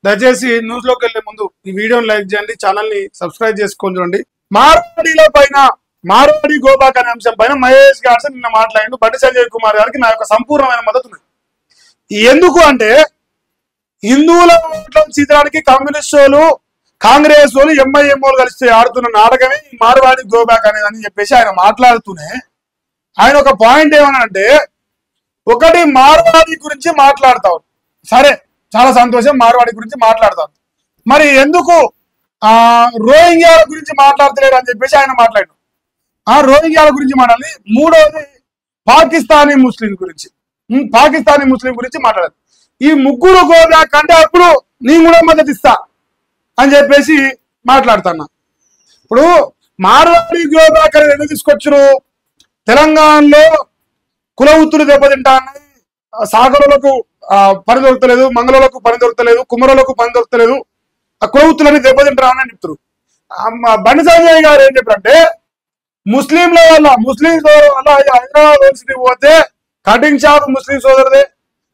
దయచేసి న్యూస్ లోకి వెళ్లే ముందు ఈ వీడియోని లైక్ చేయండి, ఛానల్ ని సబ్స్క్రైబ్ చేసుకొని చూడండి. మార్వాడీల పైన మార్వాడి గోబాక్ అనే అంశం పైన మహేష్ గారు నిన్న మాట్లాడిండు. బండి సంజయ్ కుమార్ గారికి నా యొక్క సంపూర్ణమైన మద్దతు ఉంది. ఎందుకు అంటే హిందువుల ఓట్లను చీతడానికి కమ్యూనిస్టులు, కాంగ్రెస్ వాళ్ళు, ఎంఐఎంఓలు కలిసి ఆడుతున్న నాటకమే ఈ మార్వాడి గోబాక్ అనేది అని చెప్పేసి ఆయన మాట్లాడుతూనే ఆయన ఒక పాయింట్ ఏమనంటే, ఒకటి మార్వాడి గురించి మాట్లాడతారు, సరే చాలా సంతోషం, మార్వాడి గురించి మాట్లాడతారు, మరి ఎందుకు రోహింగ్యాల గురించి మాట్లాడతలేరు అని చెప్పేసి ఆయన మాట్లాడు. రోహింగ్యాల గురించి మాట్లాడాలి. మూడవది పాకిస్తానీ ముస్లిం గురించి మాట్లాడాలి. ఈ ముగ్గురు గోబాక్ అంటే అప్పుడు నేను కూడా మద్దతు ఇస్తా అని చెప్పేసి మాట్లాడుతున్నా. ఇప్పుడు మార్వాడి గోబాక్ అనేది ఎందుకు తీసుకొచ్చారు? తెలంగాణలో కుల వృత్తులు దెబ్బతింటాన్ని, సాగరులకు పని దొరకలేదు, మంగళలకు పని దొరకలేదు, కుమరులకు పని దొరకలేదు, ఆ కుల వృత్తులని దెబ్బతింటారని చెప్తారు. బండి సంజయ్ గారు ఏం చెప్పారంటే, ముస్లింల వల్ల హైదరాబాద్ యూనివర్సిటీ పోతే కటింగ్ షాప్ ముస్లిం సోదరుదే,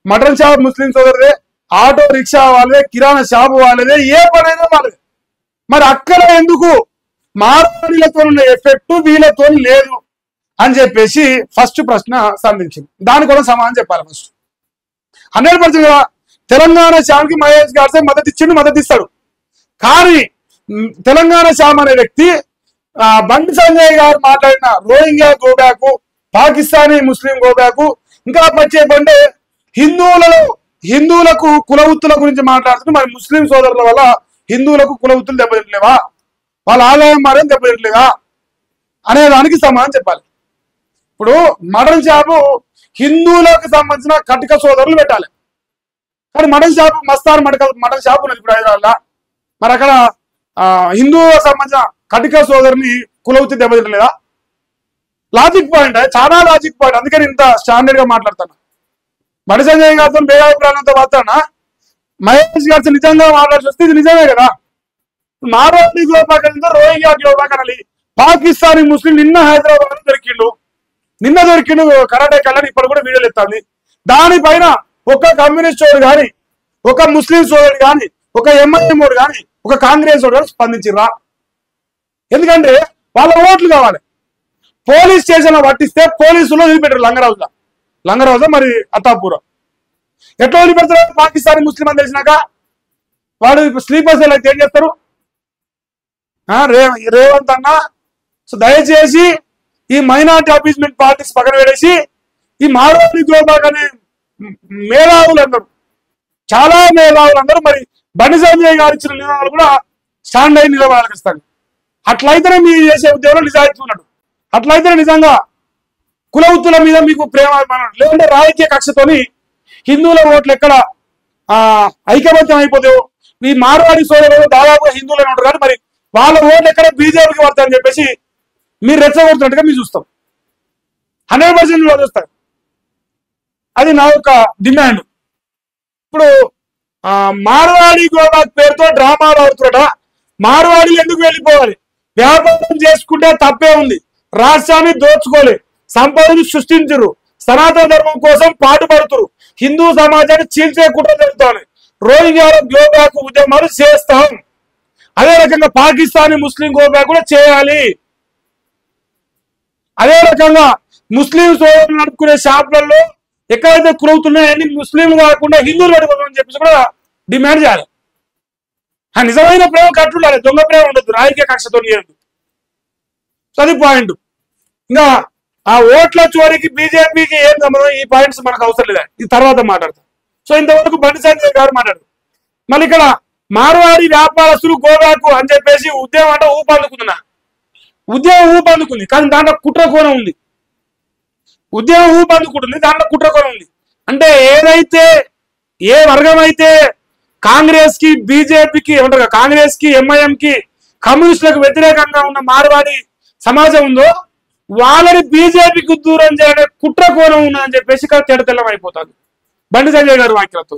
మటన్ షాప్ ముస్లిం సోదరుదే, ఆటో రిక్షా వాళ్ళదే, కిరాణా షాపు వాళ్ళదే, ఏ పనైనా వాళ్ళదే. మరి అక్కడ ఎందుకు మార్వాడీలతో ఉన్న ఎఫెక్ట్ వీళ్ళతో లేదు అని చెప్పేసి ఫస్ట్ ప్రశ్న సంధించింది. దాని కూడా సమాధానం చెప్పాలి. ఫస్ట్ 100% తెలంగాణ శ్యామ్కి మహేష్ గారితో మద్దతు ఇస్తాడు. కానీ తెలంగాణ శ్యామ్ అనే వ్యక్తి బండి సంజయ్ గారు మాట్లాడిన రోహింగ్యా గోబాకు, పాకిస్తానీ ముస్లిం గోబాకు, ఇంకా చెప్పంటే హిందువులకు కుల వృత్తుల గురించి మాట్లాడుతుంది. మరి ముస్లిం సోదరుల వల్ల హిందువులకు కుల వృత్తులు దెబ్బతింటలేవా, వాళ్ళ ఆలయం మారేం దెబ్బతింటలేవా అనే దానికి సమాధానం చెప్పాలి. ఇప్పుడు మటన్ షాపు హిందువులకు సంబంధించిన కటిక సోదరులు పెట్టాలి. కానీ మటన్ షాపు మటన్ షాపు ఉన్నది ఇప్పుడు హైదరాబాద్లో. మరి అక్కడ హిందువులకు సంబంధించిన కటిక సోదరుని కుల వృత్తి దెబ్బతింటలేదా? లాజిక్ పాయింట్, చాలా లాజిక్ పాయింట్. అందుకని ఇంత స్టాండర్డ్ గా మాట్లాడుతున్నా. బండి సంజయ్ గారితో భేదాభిప్రాయంతో మాట్లాడినా మహేష్ గారితో నిజంగా మాట్లాడాల్సి వస్తే ఇది నిజమే కదా. మార్వాడి గోబాక్ అంటే రోహింగ్యా గోబాక్ అనాలి. పాకిస్తానీ ముస్లిం నిన్న హైదరాబాద్ దొరికిండు కరాటే కళ్ళని ఇప్పుడు కూడా వీడియోలు ఎత్తాలి. దానిపైన ఒక కమ్యూనిస్ట్ వాడు కానీ, ఒక ముస్లిం సోదరుడు కానీ, ఒక ఎంఐఎం వాడు కానీ, ఒక కాంగ్రెస్ వాడు కానీ స్పందించిర్రా? ఎందుకంటే వాళ్ళ ఓట్లు కావాలి. పోలీస్ స్టేషన్ లో పట్టిస్తే పోలీసులు వదిలిపెట్టారు. లంగరౌజా మరి అత్తాపూర్ ఎట్లా వదిలిపెడతారు? పాకిస్తానీ ముస్లిం అని తెలిసినాక వాడు స్లీపర్ సెల్ అయితే ఏం చేస్తారు? రేవంత్ అన్న, సో దయచేసి ఈ మైనార్టీ అపీస్మెంట్ పార్టీస్ పక్కన పెడేసి ఈ మార్వాడి గోబాక్ అనే మేధావులందరూ, చాలా మేధావులందరూ మరి బండి సంజయ్ గారు ఇచ్చిన నినాదాలు కూడా స్టాండ్ అయి నిలబడాలిస్తాను. అట్లయితేనే మీరు చేసే ఉద్యోగంలో నిజాయితీ ఉన్నాడు. అట్లయితేనే నిజంగా కుల వృత్తుల మీద మీకు ప్రేమ, లేదంటే రాజకీయ కక్షతోని హిందువుల ఓట్లు ఎక్కడ ఐకమత్యం అయిపోతావు. ఈ మార్వాడి సోదరులు దాదాపుగా హిందువులనే ఉంటారు కానీ మరి వాళ్ళ ఓట్లు ఎక్కడ బీజేపీకి పడతాయని చెప్పేసి మీరు రెచ్చగొడుతున్నట్టుగా మీరు చూస్తాం. 100% చూస్తారు. అది నా యొక్క డిమాండ్. ఇప్పుడు మార్వాడి గోబాక్ పేరుతో డ్రామాలు ఆడుతున్నట. మార్వాడీలు ఎందుకు వెళ్ళిపోవాలి? వ్యాపారం చేసుకుంటే తప్పే ఉంది. రాష్ట్రాన్ని దోచుకోలే, సంపదను సృష్టించరు, సనాతన ధర్మం కోసం పాటుపడుతురు, హిందూ సమాజాన్ని చీల్చే కుట్ర జరుగుతాను, రోహింగ్యాల గోబాక్ ఉద్యమాలు చేస్తాం. అదే రకంగా పాకిస్తానీ ముస్లిం గోబాక్ కూడా చేయాలి. అదే రకంగా ముస్లిం సోదరులు నడుపుకునే షాపులలో ఎక్కడైతే కులవుతున్నాయని ముస్లింలు కాకుండా హిందువులు పెట్టుకోమని చెప్పేసి కూడా డిమాండ్ చేయాలి. నిజమైన ప్రేమ కట్టుండాలి, దొంగ ప్రేమ ఉండదు, రాజకీయ కక్షతో చేయదు. అది పాయింట్. ఇంకా ఆ ఓట్ల చోరీకి బీజేపీకి ఏం సంబంధం? ఈ పాయింట్స్ మనకు అవసరం లేదా, ఇది తర్వాత మాట్లాడతాం. సో ఇంతవరకు బండి సంజయ్ గారు మాట్లాడారు. మళ్ళీ ఇక్కడ మార్వాడి వ్యాపారస్తులు గోబాకు అని చెప్పేసి ఉద్యమం అంటే ఊపందుకుంటున్నా. ఉద్యమం ఊపందుకుంది కానీ దాంట్లో కుట్ర కోణం ఉంది. ఉద్యమం ఊపందుకుంటుంది, దాంట్లో కుట్ర కోణం ఉంది. అంటే ఏదైతే ఏ వర్గం అయితే కాంగ్రెస్ కి బీజేపీకి ఏమంటారు, కాంగ్రెస్ కి ఎంఐఎం కి కమ్యూనిస్టులకు వ్యతిరేకంగా ఉన్న మార్వాడి సమాజం ఉందో వాళ్ళని బీజేపీకి దూరం చేయడం కుట్ర కోణం ఉన్నదని చెప్పేసి ఇక్కడ తెల్లతెల్లం అయిపోతుంది బండి సంజయ్ గారు వాక్యాలతో.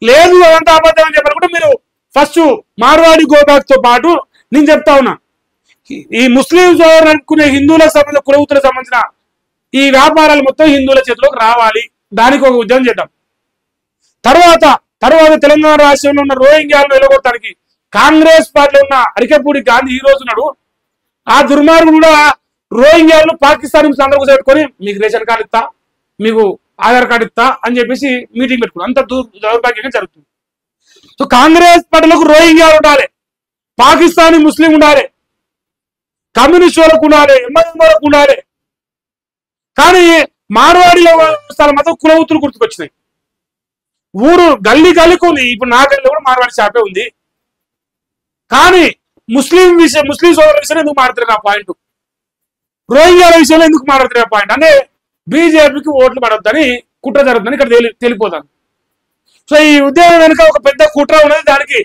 లేదు అదంతా అబద్ధం అని చెప్పాలంటే మీరు ఫస్ట్ మార్వాడి గోబాక్ తో పాటు నేను చెప్తా ఉన్నా, ఈ ముస్లిం సోదరులు అనుకునే హిందువులకు సంబంధించిన కుల వృత్తులకు సంబంధించిన ఈ వ్యాపారాలు మొత్తం హిందువుల చేతిలోకి రావాలి. దానికి ఒక ఉద్యమం చేద్దాం. తర్వాత తర్వాత తెలంగాణ రాష్ట్రంలో ఉన్న రోహింగ్యాలను వెలగొట్టడానికి కాంగ్రెస్ పార్టీలో ఉన్న అరికెపూడి గాంధీ ఈ రోజు నాడు ఆ దుర్మార్గుడు కూడా రోహింగ్యాలను పాకిస్తాన్ నుంచి అందరూ కూర్చోబెట్టుకొని మీకు రేషన్ కార్డు ఇస్తా, మీకు ఆధార్ కార్డు ఇస్తా అని చెప్పేసి మీటింగ్ పెట్టుకున్నాం. అంత దౌర్భాగ్యంగా జరుగుతుంది. సో కాంగ్రెస్ పార్టీలకు రోహింగ్యాలు ఉండాలి, పాకిస్తానీ ముస్లిం ఉండాలి, కమ్యూనిస్ట్ వాళ్ళకు ఉండాలి, ఎంఐఎం వాళ్ళకు ఉండాలి. కానీ మార్వాడిలో మాత్రం కులవృత్తులు గుర్తుకొచ్చినాయి. ఊరు గల్లీ గల్లీకి ఉంది. ఇప్పుడు నా గల్లీలో కూడా మార్వాడి షాపే ఉంది. కానీ ముస్లిం సోదరుల విషయంలో ఎందుకు మాట్లాడుతున్నారు ఆ పాయింట్, రోహింగ్యాల విషయంలో ఎందుకు మాట్లాడుతున్నారు ఆ పాయింట్ అంటే బీజేపీకి ఓట్లు పడొద్దని కుట్ర జరుగుతుందని ఇక్కడ తెలిపోతాను. సో ఈ ఉద్యమం వెనుక ఒక పెద్ద కుట్ర ఉన్నది. దానికి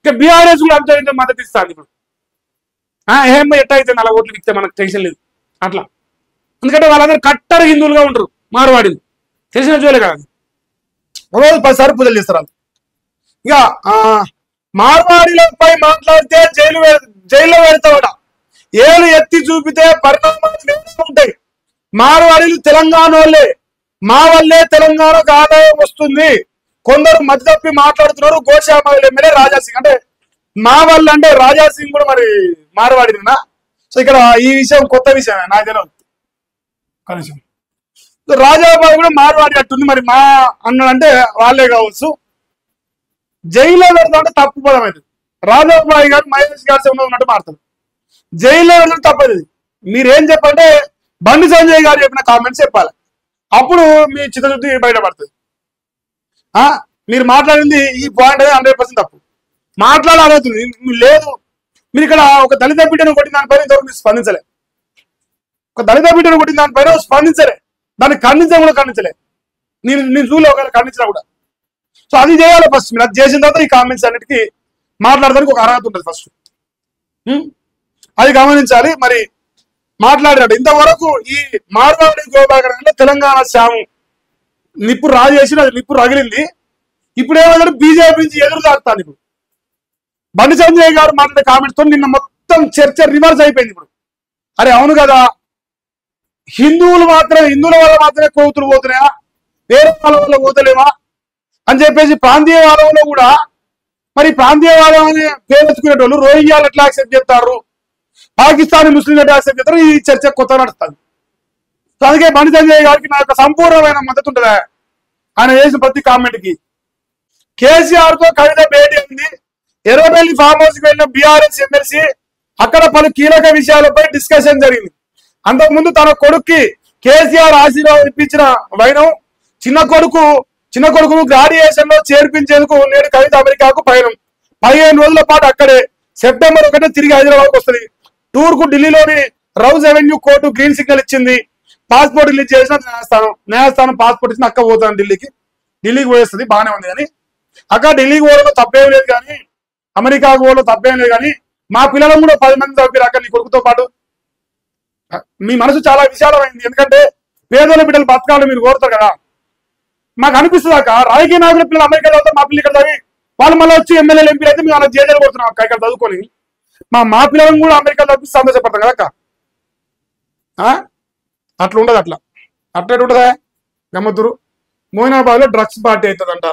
ఇక బీఆర్ఎస్ కూడా అంత మద్దతు ఇస్తాను. ఇప్పుడు ఏమో ఎట్ట అయితే అలా ఓట్లు ఇస్తే మనకు టెన్షన్ లేదు అట్లా. ఎందుకంటే వాళ్ళందరూ కట్టర్ హిందువులుగా ఉంటారు మార్వాడీలు, తెలిసిన జోలే కాదు. రోజు 10 సార్లు పూజలు చేస్తారు. ఇక మార్వాడీలపై మాట్లాడితే జైల్లో వెళ్తావట, ఏళ్ళు ఎత్తి చూపితే పరిణామాలు ఉంటాయి. మార్వాడీలు తెలంగాణ వాళ్ళే, మా వల్లే తెలంగాణకు ఆదాయం వస్తుంది. కొందరు మధ్య తప్పి మాట్లాడుతున్నారు. గోషామహల్ ఎమ్మెల్యే రాజాసింగ్ అంటే మా వల్ల అంటే రాజాసింగ్ కూడా మరి మార్వాడినా. సో ఇక్కడ ఈ విషయం కొత్త విషయమే నాకు తెలియదు. కనీసం రాజాబాబు కూడా మార్వాడి అట్టుంది. మరి మా అన్నాడంటే వాళ్ళే కావచ్చు. జైల్లో పెడతా అంటే తప్పు పదం అవుతుంది. రాజాబాయి గారు మహేష్ గారు ఉన్నట్టు మారుతారు. జైల్లో వెళ్ళడం తప్పదు. మీరేం చెప్పంటే బండి సంజయ్ గారు చెప్పిన కామెంట్స్ చెప్పాలి. అప్పుడు మీ చిత్తశుద్ధి బయటపడుతుంది. మీరు మాట్లాడింది ఈ పాయింట్ అనేది 100% తప్పు. మాట్లాడాలవుతుంది లేదు. మీరు ఇక్కడ ఒక దళిత బిడ్డను కొట్టిన దానిపైన ఇంతవరకు మీరు స్పందించలే. ఒక దళిత బిడ్డను కొట్టిన దానిపైన స్పందించలే. దాన్ని ఖండించడం కూడా ఖండించలే. నేను చూలే ఒకవేళ ఖండించినా కూడా. సో అది చేయాలి ఫస్ట్. మీరు అది చేసిన తర్వాత ఈ కామెంట్స్ అన్నిటికీ మాట్లాడడానికి ఒక అర్హత ఉంటుంది ఫస్ట్. అది గమనించాలి. మరి మాట్లాడినట్టు ఇంతవరకు ఈ మార్వాడి గోబాగర్ అంటే తెలంగాణ శ్యాము నిప్పు రాజేసి అది నిప్పు రగిలింది. ఇప్పుడు ఏమంటే బీజేపీ నుంచి ఎదురు తాగుతాను. ఇప్పుడు బండి సంజయ్ గారు మాట్లాడే కామెంట్స్ తో నిన్న మొత్తం చర్చ రివర్స్ అయిపోయింది. ఇప్పుడు అరే అవును కదా, హిందువుల వల్ల మాత్రమే కోతులు పోతున్నాయా, వేరే వాళ్ళ వల్ల పోతలేవా అని చెప్పేసి ప్రాంతీయవాదంలో కూడా మరి ప్రాంతీయవాదం అని పేరెత్తుకునేటోళ్ళు రోహింగ్యాలు ఎట్లా యాక్సెప్ట్ చేస్తారు, పాకిస్తానీ ముస్లింలు ఎట్లా యాక్సెప్ట్ చేస్తారు, ఈ చర్చ కొత్త నడుస్తుంది. సో అందుకే బండి సంజయ్ గారికి నా యొక్క సంపూర్ణమైన మద్దతు ఉంటుందా ఆయన చేసిన ప్రతి కామెంట్ కి. కేసీఆర్ తో కవిత భేటీ అయింది. ఎర్రబెల్లి ఫామ్ హౌస్ కి వెళ్ళిన బీఆర్ఎస్ ఎమ్మెల్సీ అక్కడ పలు కీలక విషయాలపై డిస్కషన్ జరిగింది. అంతకుముందు తన కొడుక్కి కేసీఆర్ ఆశీర్వాదం ఇప్పించిన వైనం చిన్న కొడుకును గ్రాడ్యుయేషన్ లో చేర్పించేందుకు నేడు కవిత అమెరికాకు పయనం. 15 రోజుల పాటు అక్కడే. సెప్టెంబర్ 1 తిరిగి హైదరాబాద్కు వస్తుంది. టూర్ కు ఢిల్లీలోని Rouse Avenue court green signal ఇచ్చింది. పాస్పోర్ట్ రిలీజ్ చేసిన న్యాయస్థానం పాస్పోర్ట్ ఇచ్చిన అక్క పోతాను ఢిల్లీకి పోయేస్తుంది. బాగానే ఉంది. కానీ అక్క ఢిల్లీకి పోవడంలో తప్పేం లేదు, కానీ అమెరికాకు పోవడంలో తప్పేం లేదు. కానీ మా పిల్లలను కూడా 10 మంది చంపారు అక్క నీ కొడుకుతో పాటు. మీ మనసు చాలా విశాలమైంది. ఎందుకంటే పేదోళ్ళ బిడ్డలు బతకాలని మీరు కోరుతారు కదా. మాకు అనిపిస్తుంది అక్క, రాజకీయ నాయకుల పిల్లలు అమెరికా చదువుతారు, మా పిల్లలు ఇక్కడ చదివి వాళ్ళు మళ్ళీ వచ్చి ఎమ్మెల్యేలు ఎంపీలు అయితే మేము అలా జేజలు కొడుతున్నాం అక్క ఇక్కడ చదువుకొని. మా పిల్లలను కూడా అమెరికా చదివి సంతోషపడతాం కదా అక్క. అట్లా ఉండదు. అట్లా ఉంటుందా గమ్మత్తురు. మోయినాబాద్ లో డ్రగ్స్ పార్టీ అవుతుందంట.